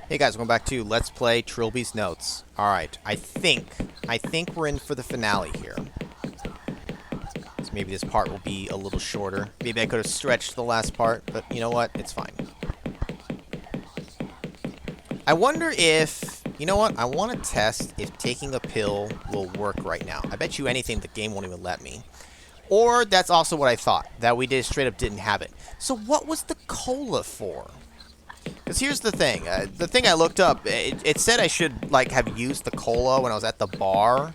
Hey guys, welcome back to Let's Play Trilby's Notes. Alright, I think we're in for the finale here. So maybe this part will be a little shorter. Maybe I could have stretched the last part, but you know what? It's fine. I wonder if... You know what? I want to test if taking a pill will work right now. I bet you anything the game won't even let me. Or that's also what I thought, that we straight up didn't have it. So what was the cola for? Because here's the thing. The thing I looked up, it said I should, like, have used the cola when I was at the bar.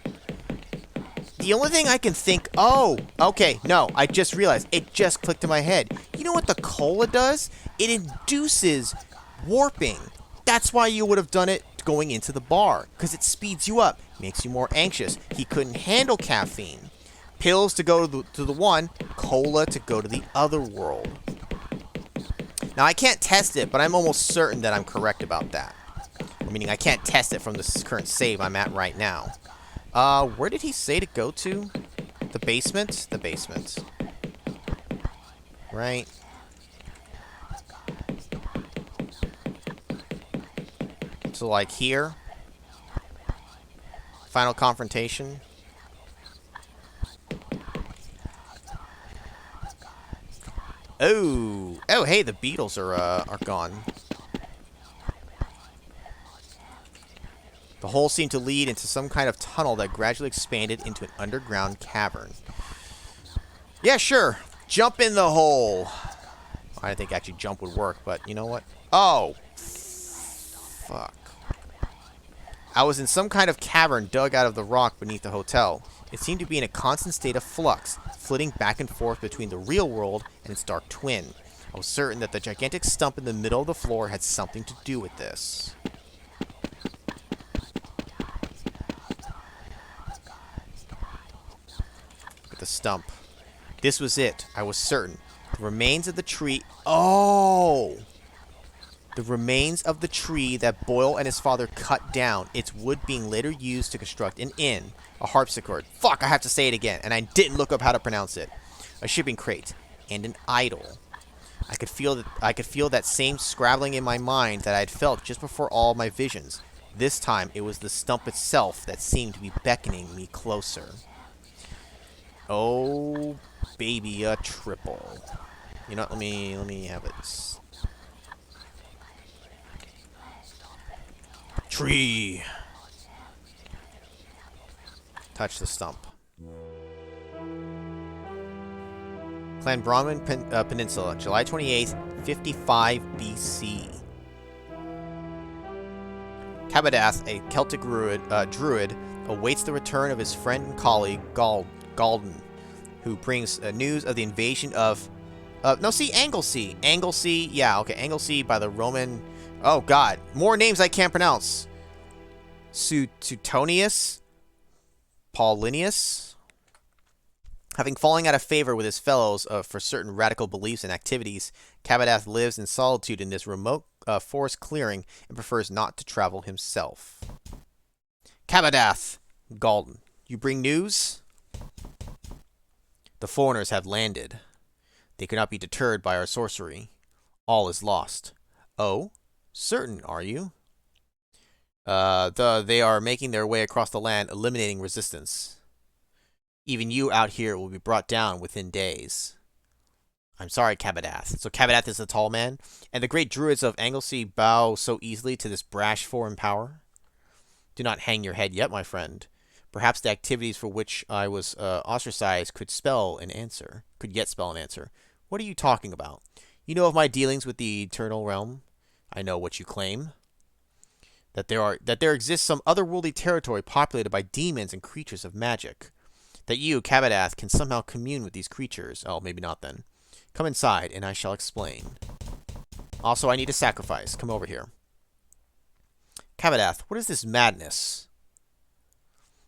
The only thing I can think... Oh, okay, no, I just realized. It just clicked in my head. You know what the cola does? It induces warping. That's why you would have done it going into the bar. Because it speeds you up. Makes you more anxious. He couldn't handle caffeine. Pills to go to the one. Cola to go to the other world. Now, I can't test it, but I'm almost certain that I'm correct about that. Meaning, I can't test it from the current save I'm at right now. Where did he say to go to? The basement? The basement. Right. So, like, here. Final confrontation. Oh, hey, the beetles are gone. The hole seemed to lead into some kind of tunnel that gradually expanded into an underground cavern. Yeah, sure. Jump in the hole. I didn't think actually jump would work, but you know what? Oh, fuck. I was in some kind of cavern dug out of the rock beneath the hotel. It seemed to be in a constant state of flux, flitting back and forth between the real world and its dark twin. I was certain that the gigantic stump in the middle of the floor had something to do with this. Look at the stump. This was it. I was certain. The remains of the tree... Oh! The remains of the tree that Boyle and his father cut down, its wood being later used to construct an inn. A harpsichord. Fuck, I have to say it again, and I didn't look up how to pronounce it. A shipping crate. And an idol. I could feel that same scrabbling in my mind that I had felt just before all my visions. This time, it was the stump itself that seemed to be beckoning me closer. Oh, baby, a triple. You know what, let me have it. Tree. Touch the stump. Clan Brahmin Peninsula, July 28th, 55 BC. Cabadath, a Celtic druid, awaits the return of his friend and colleague, Galden, who brings news of the invasion of... Anglesey. Anglesey, yeah, okay, Anglesey by the Roman... Oh, God. More names I can't pronounce. Suetonius? Paulinius? Having fallen out of favor with his fellows for certain radical beliefs and activities, Cabadath lives in solitude in this remote forest clearing and prefers not to travel himself. Cabadath! Galden. You bring news? The foreigners have landed. They cannot be deterred by our sorcery. All is lost. Oh? Certain, are you? They are making their way across the land, eliminating resistance. Even you out here will be brought down within days. I'm sorry, Cabadath. So Cabadath is the tall man, and the great druids of Anglesey bow so easily to this brash foreign power? Do not hang your head yet, my friend. Perhaps the activities for which I was ostracized could yet spell an answer. What are you talking about? You know of my dealings with the eternal realm? I know what you claim. That there exists some otherworldly territory populated by demons and creatures of magic. That you, Cabadath, can somehow commune with these creatures. Oh, maybe not then. Come inside, and I shall explain. Also, I need a sacrifice. Come over here. Cabadath, what is this madness?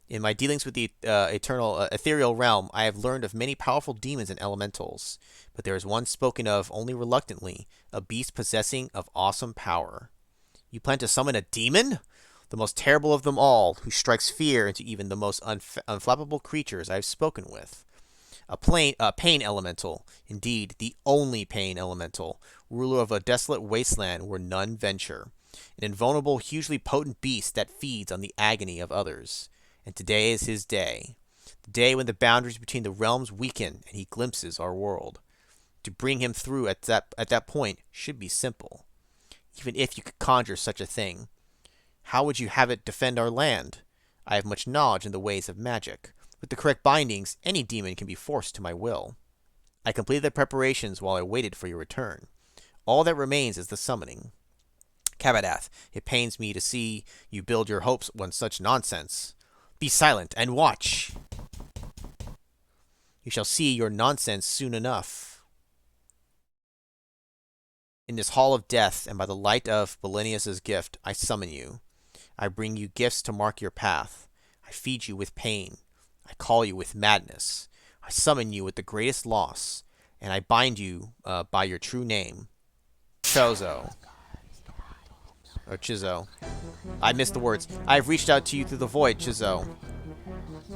In my dealings with the ethereal realm, I have learned of many powerful demons and elementals, but there is one spoken of only reluctantly, a beast possessing of awesome power. You plan to summon a demon? The most terrible of them all, who strikes fear into even the most unflappable creatures I have spoken with. A pain elemental, indeed, the only pain elemental, ruler of a desolate wasteland where none venture. an invulnerable, hugely potent beast that feeds on the agony of others. And today is his day. The day when the boundaries between the realms weaken and he glimpses our world. To bring him through at that point should be simple. Even if you could conjure such a thing, how would you have it defend our land? I have much knowledge in the ways of magic. With the correct bindings, any demon can be forced to my will. I completed the preparations while I waited for your return. All that remains is the summoning. Kabadath, it pains me to see you build your hopes on such nonsense. Be silent and watch. You shall see your nonsense soon enough. In this hall of death, and by the light of Belenius's gift, I summon you. I bring you gifts to mark your path. I feed you with pain. I call you with madness. I summon you with the greatest loss, and I bind you by your true name. Chzo. Or Chzo. I missed the words. I have reached out to you through the void, Chzo.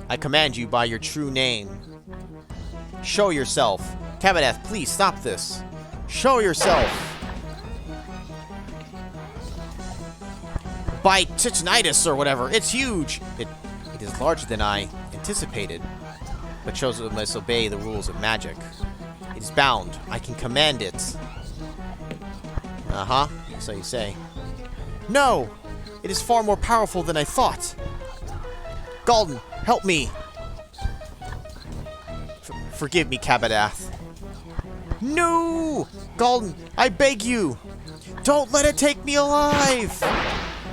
I command you by your true name. Show yourself. Kabadath, please stop this. Show yourself. By Titanitis or whatever. It's huge. It is larger than I anticipated. But Chzo must obey the rules of magic. It is bound. I can command it. Uh-huh. So you say. No! It is far more powerful than I thought. Galden, help me. Forgive me, Kabadath. No! Galden, I beg you. Don't let it take me alive.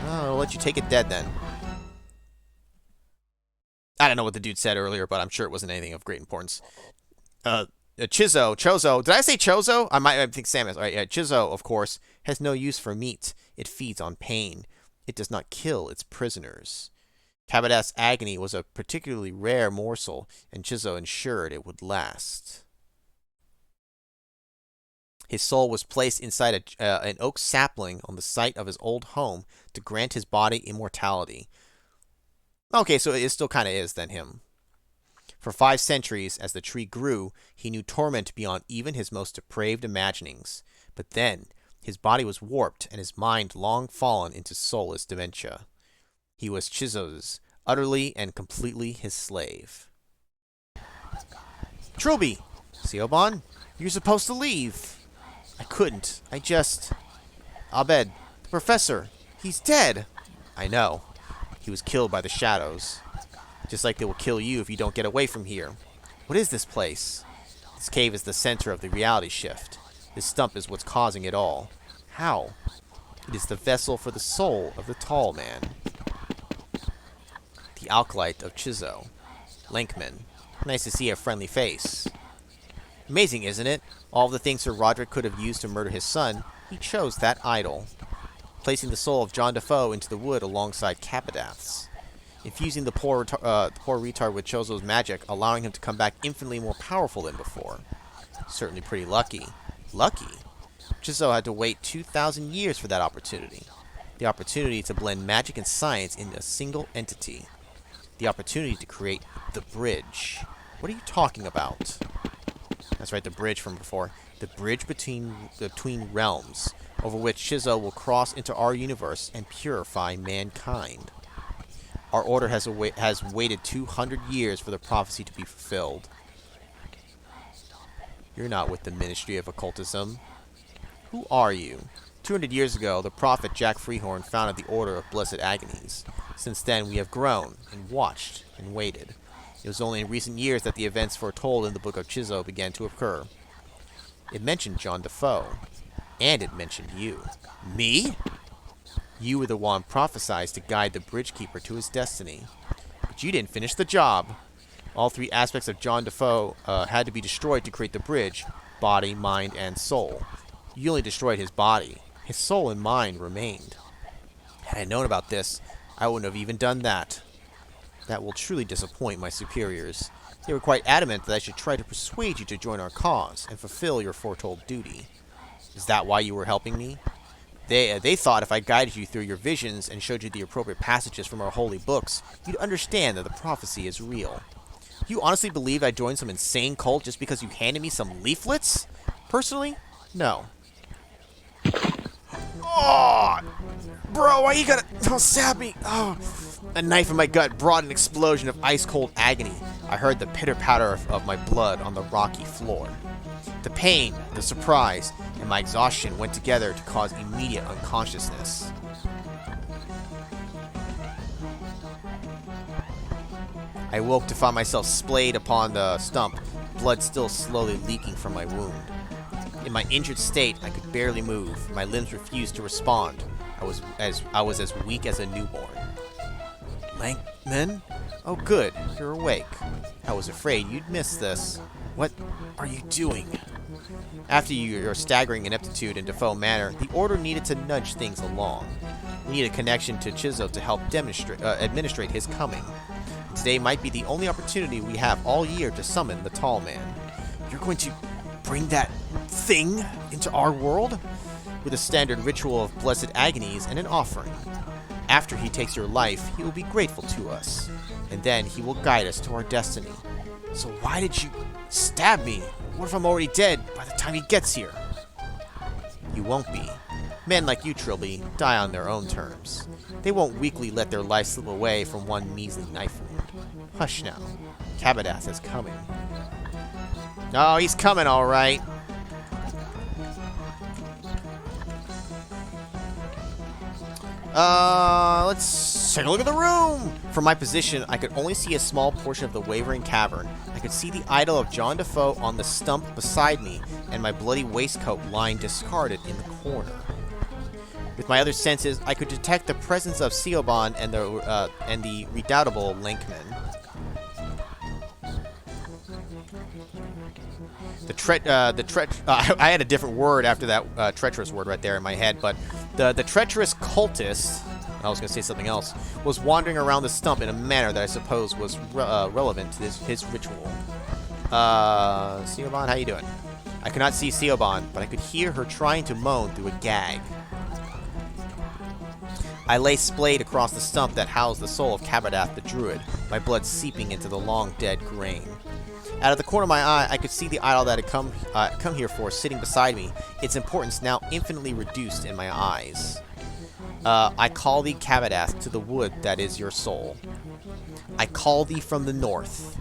I'll let you take it dead then. I don't know what the dude said earlier, but I'm sure it wasn't anything of great importance. Chzo. Did I say Chozo? I think Samus. All right, yeah, Chzo, of course, has no use for meat. It feeds on pain. It does not kill its prisoners. Kabadath's agony was a particularly rare morsel, and Chzo ensured it would last. His soul was placed inside an oak sapling on the site of his old home to grant his body immortality. Okay, so it still kind of is then him. For 5 centuries, as the tree grew, he knew torment beyond even his most depraved imaginings. But then, his body was warped and his mind long fallen into soulless dementia. He was Chzo's, utterly and completely his slave. Trilby! Siobhan, you're supposed to leave. I couldn't. Abed, the professor, he's dead. I know. He was killed by the shadows. Just like they will kill you if you don't get away from here. What is this place? This cave is the center of the reality shift. This stump is what's causing it all. How? It is the vessel for the soul of the tall man. The alkalite of Chzo. Lankman. Nice to see a friendly face. Amazing, isn't it? All of the things Sir Roderick could have used to murder his son, he chose that idol. Placing the soul of John Defoe into the wood alongside Kabadath's. Infusing the poor retard with Chozo's magic, allowing him to come back infinitely more powerful than before. Certainly pretty lucky. Lucky? Chzo had to wait 2,000 years for that opportunity. The opportunity to blend magic and science in a single entity. The opportunity to create the bridge. What are you talking about? That's right, the bridge from before. The bridge between realms, over which Chzo will cross into our universe and purify mankind. Our order has waited 200 years for the prophecy to be fulfilled. You're not with the Ministry of Occultism. Who are you? 200 years ago, the prophet Jack Freehorn founded the Order of Blessed Agonies. Since then, we have grown, and watched, and waited. It was only in recent years that the events foretold in the Book of Chzo began to occur. It mentioned John Defoe, and it mentioned you. Me? You were the one prophesied to guide the Bridgekeeper to his destiny. But you didn't finish the job. All 3 aspects of John Defoe had to be destroyed to create the bridge: body, mind, and soul. You only destroyed his body. His soul and mind remained. Had I known about this, I wouldn't have even done that. That will truly disappoint my superiors. They were quite adamant that I should try to persuade you to join our cause and fulfill your foretold duty. Is that why you were helping me? They thought if I guided you through your visions and showed you the appropriate passages from our holy books, you'd understand that the prophecy is real. You honestly believe I joined some insane cult just because you handed me some leaflets? Personally, no. Oh! Bro, why you gotta stab me? Oh. A knife in my gut brought an explosion of ice-cold agony. I heard the pitter-patter of my blood on the rocky floor. The pain, the surprise, and my exhaustion went together to cause immediate unconsciousness. I woke to find myself splayed upon the stump, blood still slowly leaking from my wound. In my injured state, I could barely move. My limbs refused to respond. I was as weak as a newborn. Lankman? Oh good, you're awake. I was afraid you'd miss this. What are you doing? After your staggering ineptitude in Defoe Manor, the Order needed to nudge things along. We need a connection to Chzo to help administrate his coming. Today might be the only opportunity we have all year to summon the Tall Man. You're going to bring that thing into our world? With a standard ritual of blessed agonies and an offering. After he takes your life, he will be grateful to us, and then he will guide us to our destiny. So why did you stab me? What if I'm already dead by the time he gets here? You won't be. Men like you, Trilby, die on their own terms. They won't weakly let their life slip away from one measly knife wound. Hush now. Kabadath is coming. Oh, he's coming all right. Let's take a look at the room! From my position, I could only see a small portion of the wavering cavern. I could see the idol of John Defoe on the stump beside me, and my bloody waistcoat lying discarded in the corner. With my other senses, I could detect the presence of Siobhan and the redoubtable Lankman. I had a different word after that treacherous word right there in my head, but the treacherous cultist, I was going to say something else, was wandering around the stump in a manner that I suppose was relevant to his ritual. Siobhan, how you doing? I could not see Siobhan, but I could hear her trying to moan through a gag. I lay splayed across the stump that housed the soul of Kabadath the Druid, my blood seeping into the long dead grain. Out of the corner of my eye, I could see the idol that had come here for sitting beside me, its importance now infinitely reduced in my eyes. I call thee, Kabadath, to the wood that is your soul. I call thee from the north.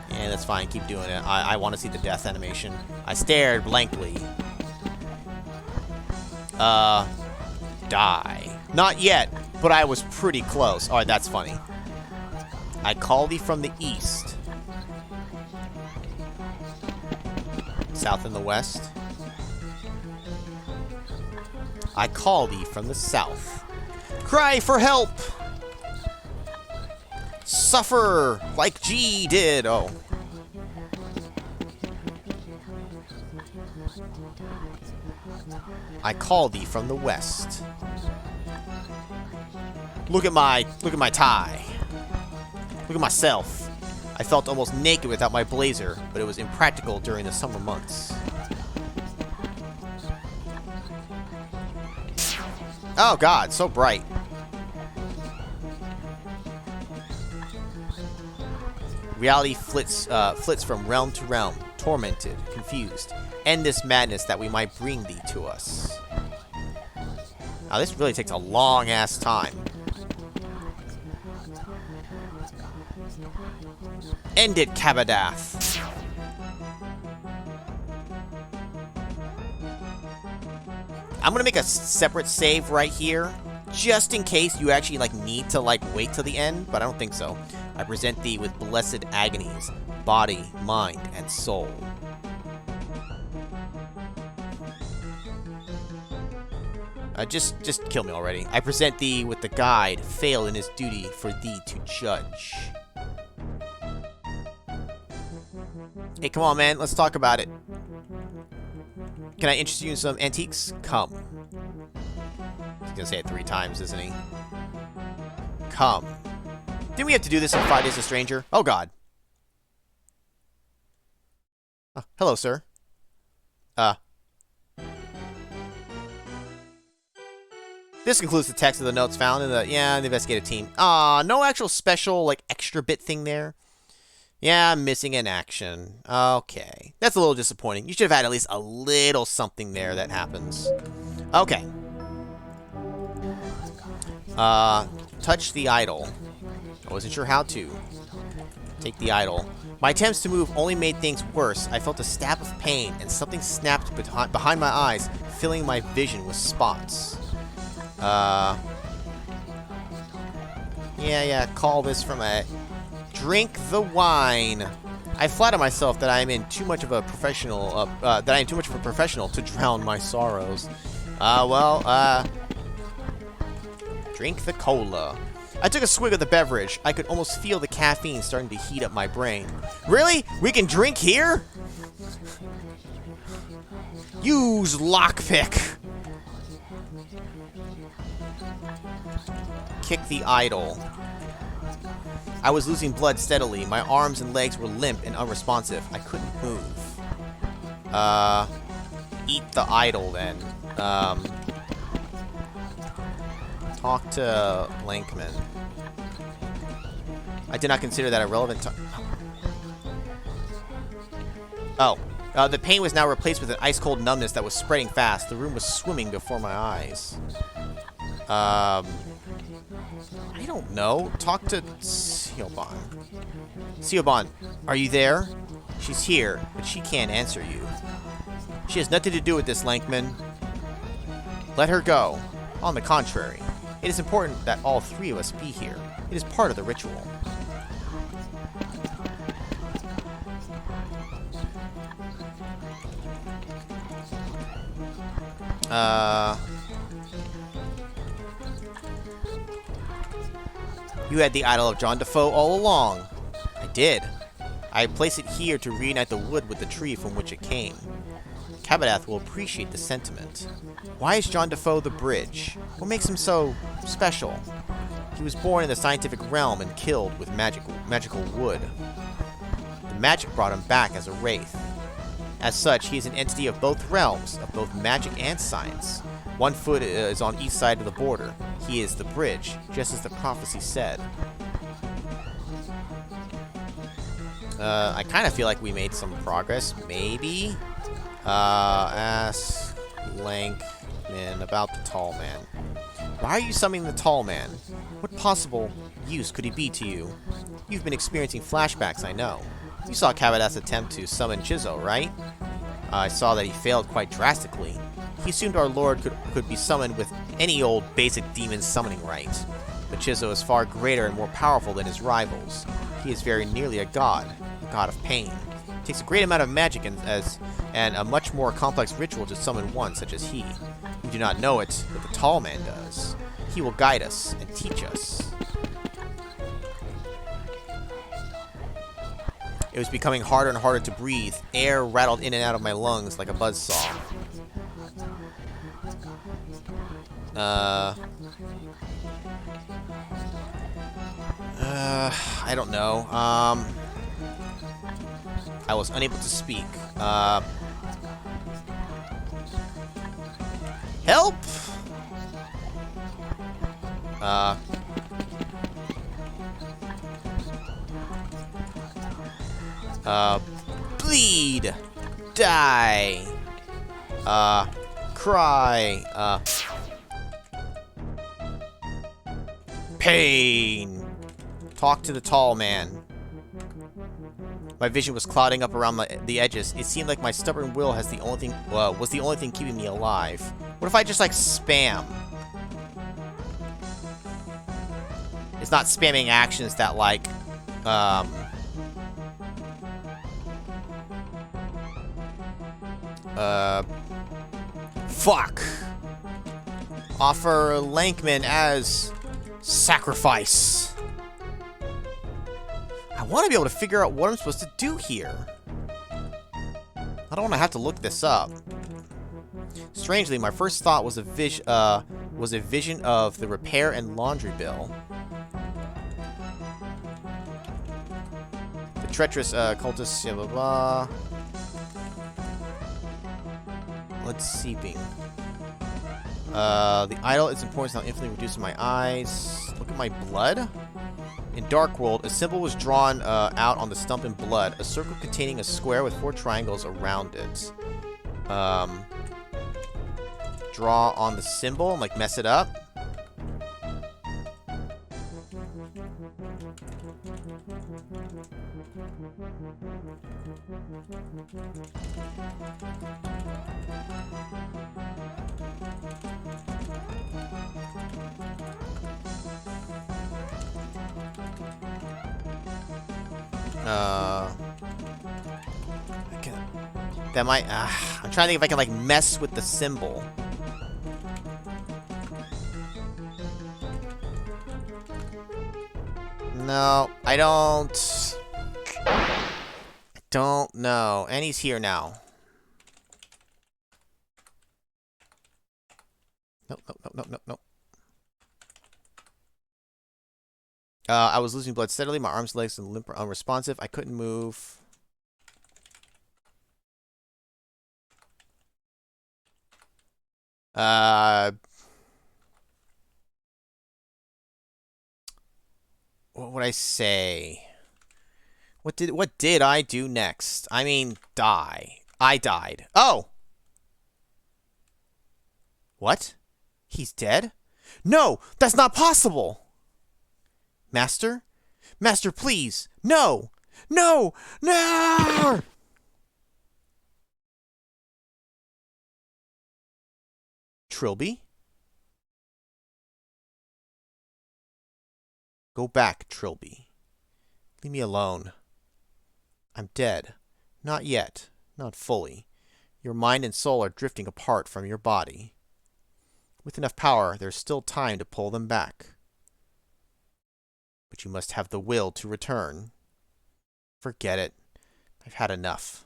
Yeah, that's fine, keep doing it. I want to see the death animation. I stared blankly. Die. Not yet, but I was pretty close. Alright, that's funny. I call thee from the east. South and the west. I call thee from the south. Cry for help! Suffer like G did. Oh. I call thee from the west. Look at my tie. Look at myself. I felt almost naked without my blazer, but it was impractical during the summer months. Oh god, so bright. Reality flits from realm to realm, tormented, confused. End this madness that we might bring thee to us. Now this really takes a long-ass time. End it, Kabadath. I'm gonna make a separate save right here, just in case you actually need to wait till the end, but I don't think so. I present thee with blessed agonies, body, mind, and soul. Just kill me already. I present thee with the guide, failed in his duty for thee to judge. Hey, come on, man. Let's talk about it. Can I interest you in some antiques? Come. He's gonna say it 3 times, isn't he? Come. Didn't we have to do this in 5 Days a Stranger? Oh, God. Hello, sir. This concludes the text of the notes found in the investigative team. No actual special, extra bit thing there. Yeah, I'm missing an action. Okay. That's a little disappointing. You should have had at least a little something there that happens. Okay. Touch the idol. I wasn't sure how to. Take the idol. My attempts to move only made things worse. I felt a stab of pain, and something snapped behind my eyes, filling my vision with spots. Yeah, call this from a... Drink the wine. I flatter myself that I am too much of a professional to drown my sorrows. Drink the cola. I took a swig of the beverage. I could almost feel the caffeine starting to heat up my brain. Really? We can drink here? Use lockpick. Kick the idol. I was losing blood steadily. My arms and legs were limp and unresponsive. I couldn't move. Eat the idol then. Talk to Lankman. I did not consider that a relevant the pain was now replaced with an ice-cold numbness that was spreading fast. The room was swimming before my eyes. I don't know. Talk to Siobhan. Siobhan, are you there? She's here, but she can't answer you. She has nothing to do with this, Lankman. Let her go. On the contrary, it is important that all three of us be here. It is part of the ritual. You had the idol of John Defoe all along. I did. I placed it here to reunite the wood with the tree from which it came. Cabadath will appreciate the sentiment. Why is John Defoe the bridge? What makes him so special? He was born in the scientific realm and killed with magical wood. The magic brought him back as a wraith. As such, he is an entity of both realms, of both magic and science. One foot is on each side of the border. He is the bridge, just as the prophecy said. I kind of feel like we made some progress. Maybe? Ask Lankman about the tall man. Why are you summoning the tall man? What possible use could he be to you? You've been experiencing flashbacks, I know. You saw Cabadath's attempt to summon Chzo, right? I saw that he failed quite drastically. He assumed our lord could be summoned with any old basic demon summoning rite. But Chzo is far greater and more powerful than his rivals. He is very nearly a god of pain. It takes a great amount of magic and a much more complex ritual to summon one such as he. We do not know it, but the tall man does. He will guide us and teach us. It was becoming harder and harder to breathe. Air rattled in and out of my lungs like a buzzsaw. I don't know. I was unable to speak. Help! Bleed! Die! Cry! Pain! Talk to the tall man. My vision was clouding up around the edges. It seemed like my stubborn will was the only thing keeping me alive. What if I just, like, spam? It's not spamming actions that, like, fuck! Offer Lankman as sacrifice. I want to be able to figure out what I'm supposed to do here. I don't want to have to look this up. Strangely, my first thought was a vision of the repair and laundry bill. The treacherous cultist, blah blah blah. Blood seeping. The idol is important, now infinitely reducing my eyes. Look at my blood. In Dark World, a symbol was drawn out on the stump in blood. A circle containing a square with 4 triangles around it. Draw on the symbol and, like, mess it up. I can, that might... I'm trying to think if I can, like, mess with the symbol. No, I don't... Don't know. And he's here now. Nope, nope, nope, nope, nope, nope. I was losing blood steadily. My arms, legs, and limp were unresponsive. I couldn't move. What would I say? What did I do next? I mean, die. I died. Oh! What? He's dead? No! That's not possible! Master? Master, please! No! No! No! Trilby? Go back, Trilby. Leave me alone. I'm dead. Not yet. Not fully. Your mind and soul are drifting apart from your body. With enough power, there's still time to pull them back. But you must have the will to return. Forget it. I've had enough.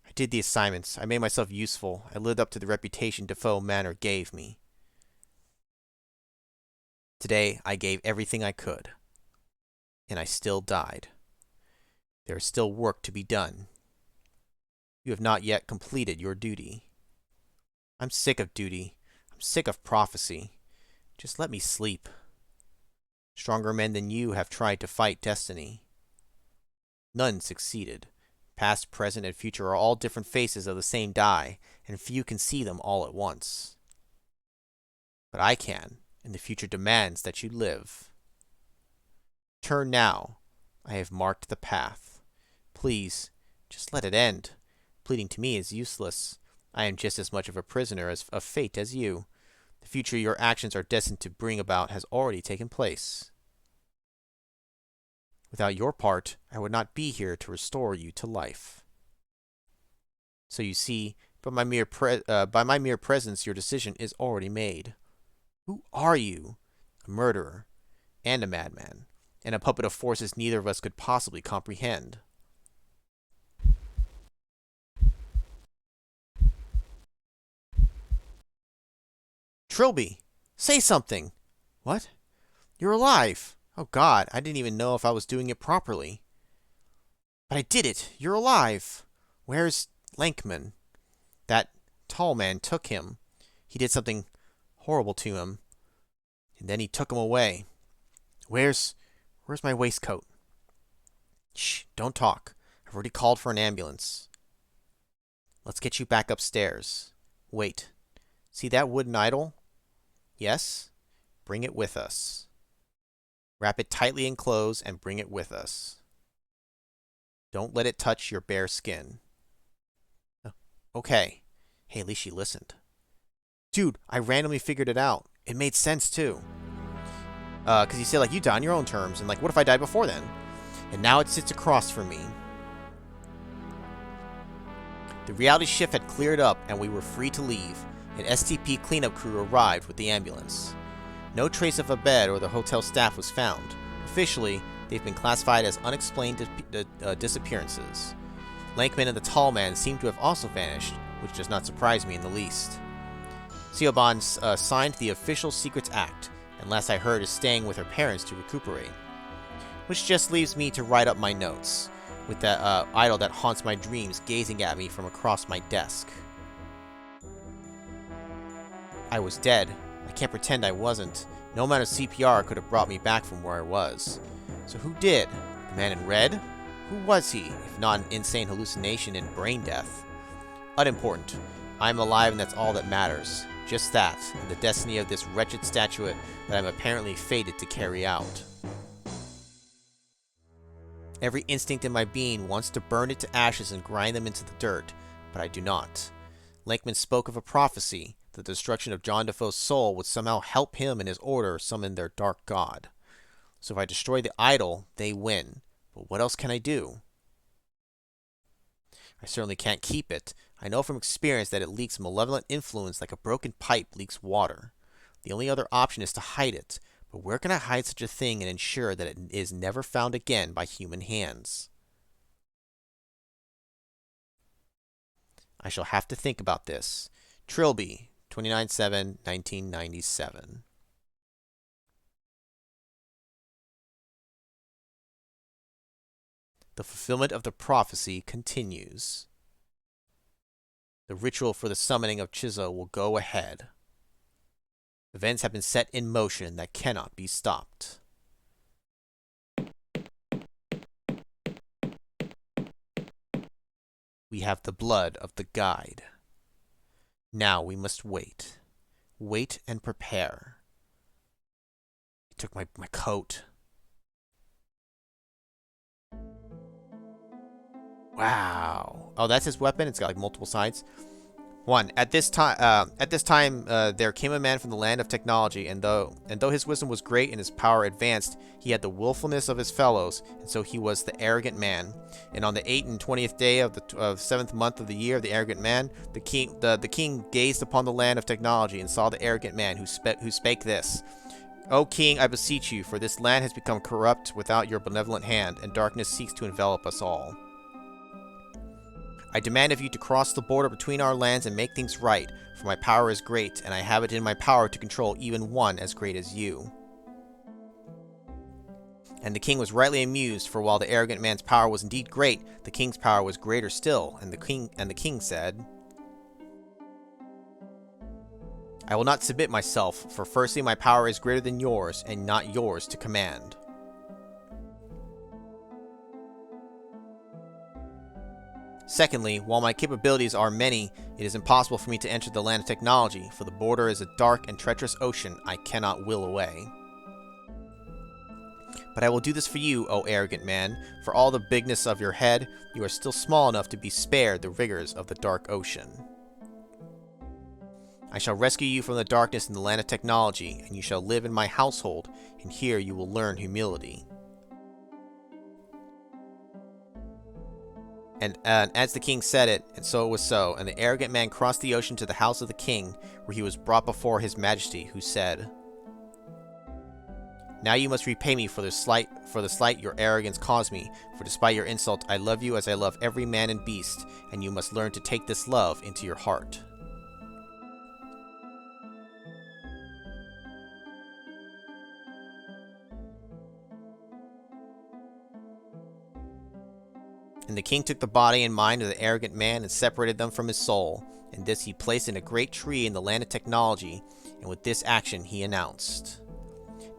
I did the assignments. I made myself useful. I lived up to the reputation Defoe Manor gave me. Today, I gave everything I could. And I still died. There is still work to be done. You have not yet completed your duty. I'm sick of duty. I'm sick of prophecy. Just let me sleep. Stronger men than you have tried to fight destiny. None succeeded. Past, present, and future are all different faces of the same die, and few can see them all at once. But I can, and the future demands that you live. Turn now. I have marked the path. Please, just let it end. Pleading to me is useless. I am just as much of a prisoner of fate as you. The future your actions are destined to bring about has already taken place. Without your part, I would not be here to restore you to life. So you see, by my mere presence, your decision is already made. Who are you? A murderer, and a madman, and a puppet of forces neither of us could possibly comprehend. Trilby, say something. What? You're alive. Oh God, I didn't even know if I was doing it properly. But I did it. You're alive. Where's Lankman? That tall man took him. He did something horrible to him. And then he took him away. Where's my waistcoat? Shh, don't talk. I've already called for an ambulance. Let's get you back upstairs. Wait. See that wooden idol? Yes? Bring it with us. Wrap it tightly in clothes and bring it with us. Don't let it touch your bare skin. Okay. Hey, at least she listened. Dude, I randomly figured it out. It made sense, too. Because you say, like, you die on your own terms, and, like, what if I died before then? And now it sits across from me. The reality shift had cleared up, and we were free to leave. An STP cleanup crew arrived with the ambulance. No trace of a bed or the hotel staff was found. Officially, they've been classified as unexplained disappearances. Lankman and the tall man seem to have also vanished, which does not surprise me in the least. Siobhan signed the Official Secrets Act, and last I heard is staying with her parents to recuperate. Which just leaves me to write up my notes, with that idol that haunts my dreams gazing at me from across my desk. I was dead. I can't pretend I wasn't. No amount of CPR could have brought me back from where I was. So who did? The man in red? Who was he, if not an insane hallucination and brain death? Unimportant. I'm alive and that's all that matters. Just that, and the destiny of this wretched statuette that I'm apparently fated to carry out. Every instinct in my being wants to burn it to ashes and grind them into the dirt, but I do not. Lankman spoke of a prophecy. The destruction of John Defoe's soul would somehow help him and his order summon their dark god. So if I destroy the idol, they win. But what else can I do? I certainly can't keep it. I know from experience that it leaks malevolent influence like a broken pipe leaks water. The only other option is to hide it. But where can I hide such a thing and ensure that it is never found again by human hands? I shall have to think about this. Trilby, 29/7/1997. The fulfillment of the prophecy continues. The ritual for the summoning of Chzo will go ahead. Events have been set in motion that cannot be stopped. We have the blood of the guide. Now we must wait. Wait and prepare. He took my coat. Wow. Oh, that's his weapon? It's got like multiple sides. 1. At this time, there came a man from the land of technology, and though his wisdom was great and his power advanced, he had the willfulness of his fellows, and so he was the arrogant man. And on the 8th and 20th day of the 7th month of the year of the arrogant man, the king gazed upon the land of technology and saw the arrogant man who spake this: O king, I beseech you, for this land has become corrupt without your benevolent hand, and darkness seeks to envelop us all. I demand of you to cross the border between our lands and make things right, for my power is great, and I have it in my power to control even one as great as you. And the king was rightly amused, for while the arrogant man's power was indeed great, the king's power was greater still, and the king said, I will not submit myself, for firstly my power is greater than yours, and not yours to command. Secondly, while my capabilities are many, it is impossible for me to enter the land of technology, for the border is a dark and treacherous ocean I cannot will away. But I will do this for you, O arrogant man. For all the bigness of your head, you are still small enough to be spared the rigors of the dark ocean. I shall rescue you from the darkness in the land of technology, and you shall live in my household, and here you will learn humility. And as the king said it, and so it was so, and the arrogant man crossed the ocean to the house of the king, where he was brought before his majesty, who said, Now you must repay me for the slight your arrogance caused me, for despite your insult I love you as I love every man and beast, and you must learn to take this love into your heart. And the king took the body and mind of the arrogant man and separated them from his soul, and this he placed in a great tree in the land of technology, and with this action he announced,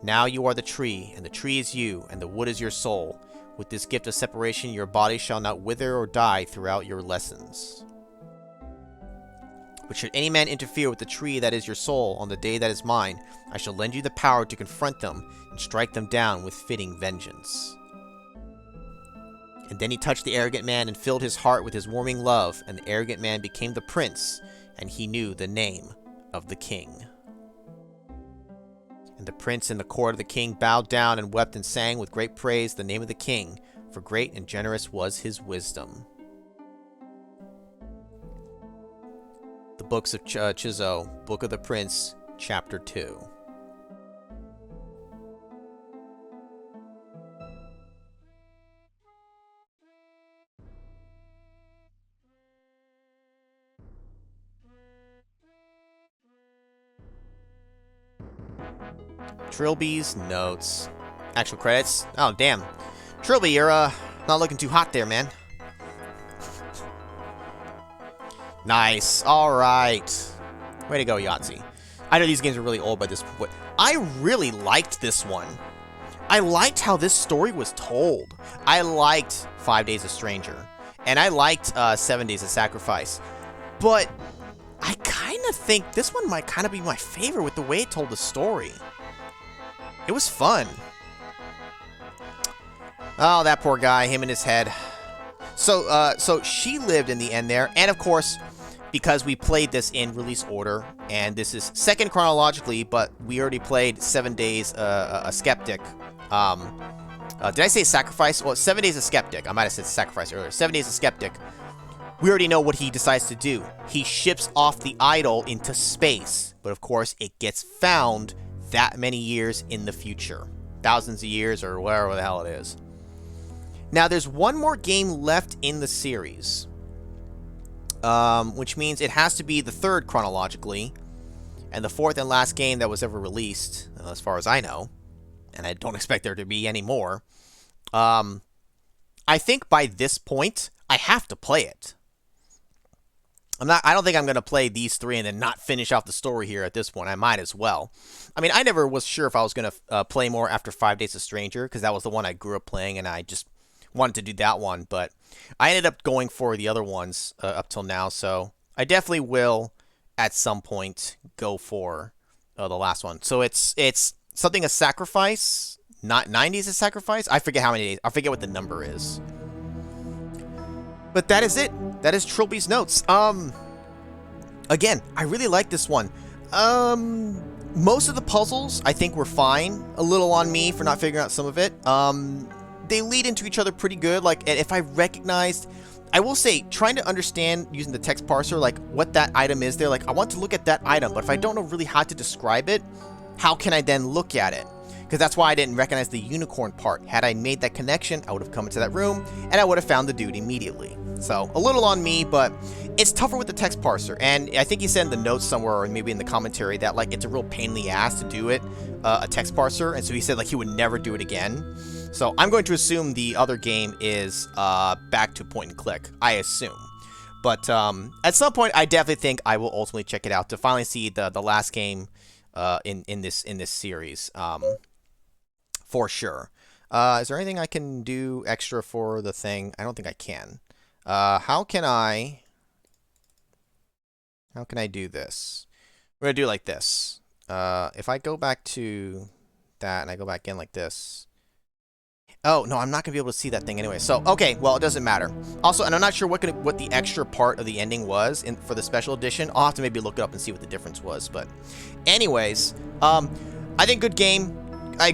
Now you are the tree, and the tree is you, and the wood is your soul. With this gift of separation your body shall not wither or die throughout your lessons. But should any man interfere with the tree that is your soul on the day that is mine, I shall lend you the power to confront them and strike them down with fitting vengeance. And then he touched the arrogant man and filled his heart with his warming love, and the arrogant man became the prince, and he knew the name of the king. And the prince in the court of the king bowed down and wept and sang with great praise the name of the king, for great and generous was his wisdom. The Books of Chzo, Book of the Prince, Chapter 2. Trilby's notes. Actual credits. Oh, damn. Trilby, you're, not looking too hot there, man. Nice. Alright. Way to go, Yahtzee. I know these games are really old by this point. I really liked this one. I liked how this story was told. I liked 5 Days a Stranger. And I liked 7 Days of Sacrifice. But I kind of think this one might kind of be my favorite with the way it told the story. It was fun. Oh, that poor guy, him and his head. So she lived in the end there, and of course, because we played this in release order, and this is second chronologically, but we already played 7 Days a Skeptic Did I say sacrifice? Well, 7 Days a Skeptic. I might have said sacrifice earlier. 7 Days a Skeptic. We already know what he decides to do. He ships off the idol into space. But of course, it gets found that many years in the future. Thousands of years or whatever the hell it is. Now, there's one more game left in the series. Which means it has to be the third chronologically. And the fourth and last game that was ever released, as far as I know. And I don't expect there to be any more. I think by this point, I have to play it. I don't think I'm going to play these 3 and then not finish off the story here at this point. I might as well. I mean, I never was sure if I was going to play more after 5 Days a Stranger, because that was the one I grew up playing, and I just wanted to do that one. But I ended up going for the other ones up till now, so I definitely will, at some point, go for the last one. So it's something a sacrifice, not 90s a sacrifice. I forget how many days. I forget what the number is. But that is it. That is Trilby's notes. Again, I really like this one. Most of the puzzles I think were fine. A little on me for not figuring out some of it. They lead into each other pretty good. Like, if I recognized, I will say, trying to understand using the text parser, like what that item is there. Like, I want to look at that item, but if I don't know really how to describe it, how can I then look at it? Because that's why I didn't recognize the unicorn part. Had I made that connection, I would have come into that room, and I would have found the dude immediately. So, a little on me, but it's tougher with the text parser. And I think he said in the notes somewhere, or maybe in the commentary, that like it's a real pain in the ass to do it, a text parser. And so he said like he would never do it again. So I'm going to assume the other game is back to point and click. I assume. But at some point, I definitely think I will ultimately check it out to finally see the last game in this series. For sure. Is there anything I can do extra for the thing? I don't think I can. How can I do this? We're gonna do it like this. If I go back to that and I go back in like this. Oh, no, I'm not gonna be able to see that thing anyway. So, okay, well, it doesn't matter. Also, and I'm not sure what the extra part of the ending was for the special edition. I'll have to maybe look it up and see what the difference was. But anyways, I think good game.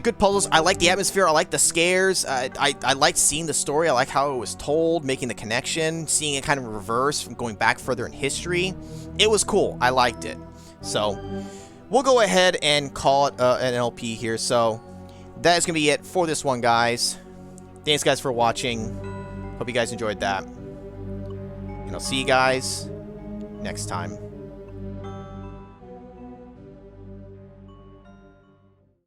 Good puzzles. I like the atmosphere. I like the scares. I like seeing the story. I like how it was told, making the connection, seeing it kind of reverse from going back further in history. It was cool. I liked it. So we'll go ahead and call it an LP here. So that is going to be it for this one, guys. Thanks, guys, for watching. Hope you guys enjoyed that. And I'll see you guys next time.